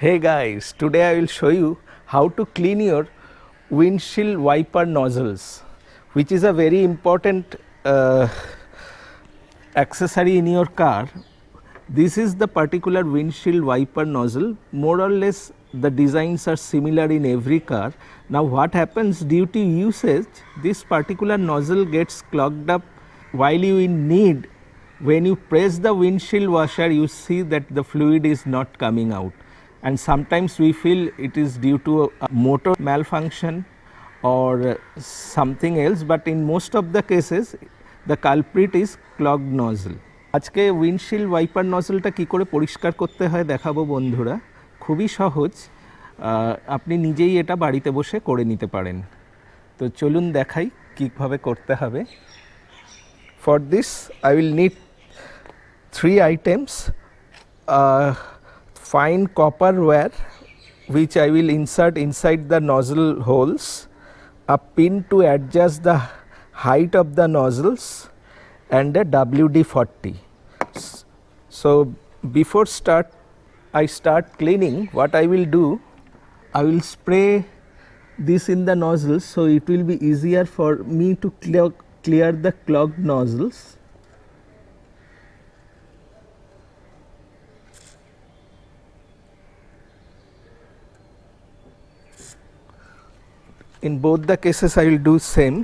Hey guys, today I will show you how to clean your windshield wiper nozzles, which is a very important accessory in your car. This is the particular windshield wiper nozzle. More or less the designs are similar in every car. Now what happens due to usage, this particular nozzle gets clogged up while you in need. When you press the windshield washer, you see that the fluid is not coming out, and sometimes we feel it is due to a motor malfunction or something else, but in most of the cases the culprit is clogged nozzle. আজকে windshield wiper নজলটা কী করে পরিষ্কার করতে হয় দেখাবো বন্ধুরা। খুবই সহজ, আপনি নিজেই এটা বাড়িতে বসে করে নিতে পারেন। তো চলুন দেখাই কীভাবে করতে হবে। For this I will need 3 items. Fine copper wire which I will insert inside the nozzle holes, a pin to adjust the height of the nozzles, and a WD-40. So before I start cleaning, what I will do, I will spray this in the nozzles so it will be easier for me to clear the clogged nozzles. In both the cases I will do same.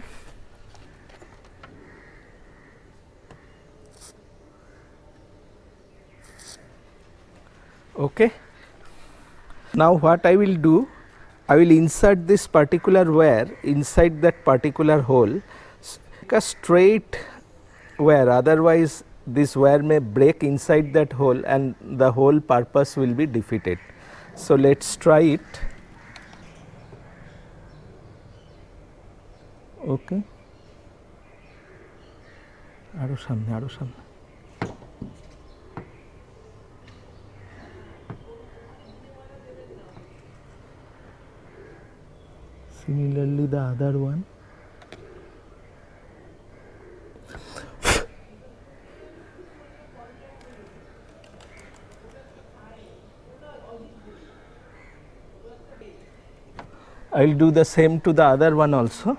Okay. Now what I will do, I will insert this particular wire inside that particular hole, like a straight wire, otherwise this wire may break inside that hole and the whole purpose will be defeated. So let's try it. Okay, আরো সামনে similarly the other one. I will do the same to the other one also.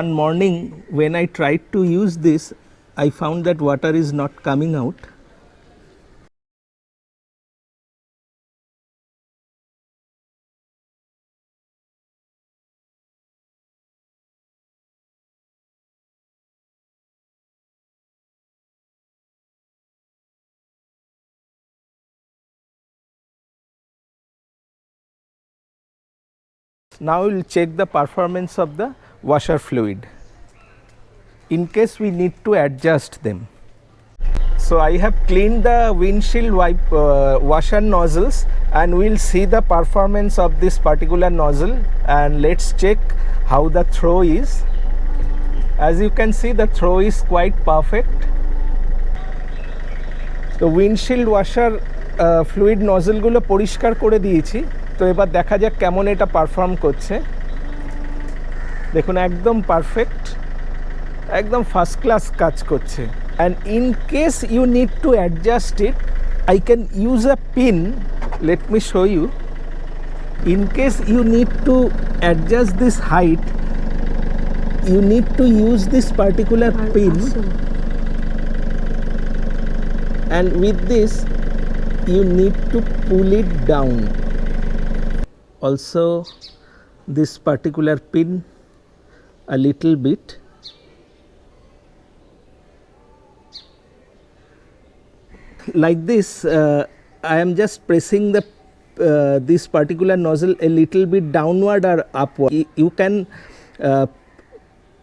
One morning when I tried to use this, I found that water is not coming out. Now we will check the performance of the washer fluid in case we need to adjust them. So I have cleaned the windshield washer nozzles and we will see the performance of this particular nozzle, and let's check how the throw is. As you can see, the throw is quite perfect. The windshield washer fluid nozzle গুলো পরিষ্কার করে দিয়েছি। তো এবার দেখা যাক কেমন এটা পারফর্ম করছে। দেখুন একদম পারফেক্ট, একদম ফার্স্ট ক্লাস কাজ করছে। and in case you need to adjust it, I can use a pin. Let me show you. In case you need to adjust this height, you need to use this particular pin, and with this you need to pull it down. Also this particular pin a little bit. Like this, I am just pressing the this particular nozzle a little bit downward or upward. You can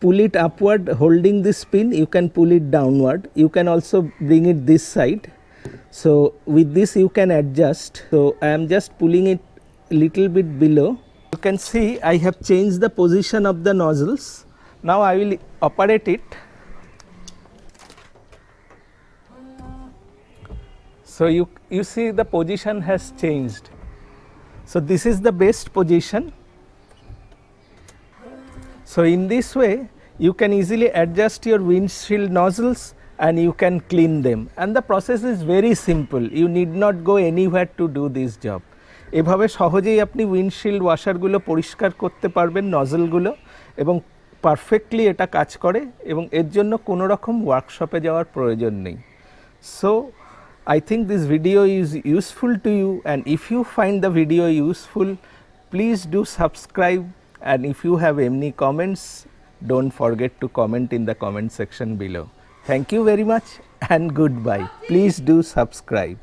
pull it upward holding this pin, you can pull it downward, you can also bring it this side. So with this you can adjust. So I am just pulling it a little bit below. You can see I have changed the position of the nozzles. Now I will operate it. So you see the position has changed. So this is the best position. So in this way you can easily adjust your windshield nozzles and you can clean them, and the process is very simple. You need not go anywhere to do this job. এভাবে সহজেই আপনি windshield ওয়াশারগুলো পরিষ্কার করতে পারবেন, নজলগুলো, এবং perfectly এটা কাজ করে এবং এর জন্য কোনো রকম ওয়ার্কশপে যাওয়ার প্রয়োজন নেই। So I think this video is useful to you, and if you find the video useful, please do subscribe, and if you have any comments, don't forget to comment in the comment section below. Thank you very much and goodbye. Please do subscribe.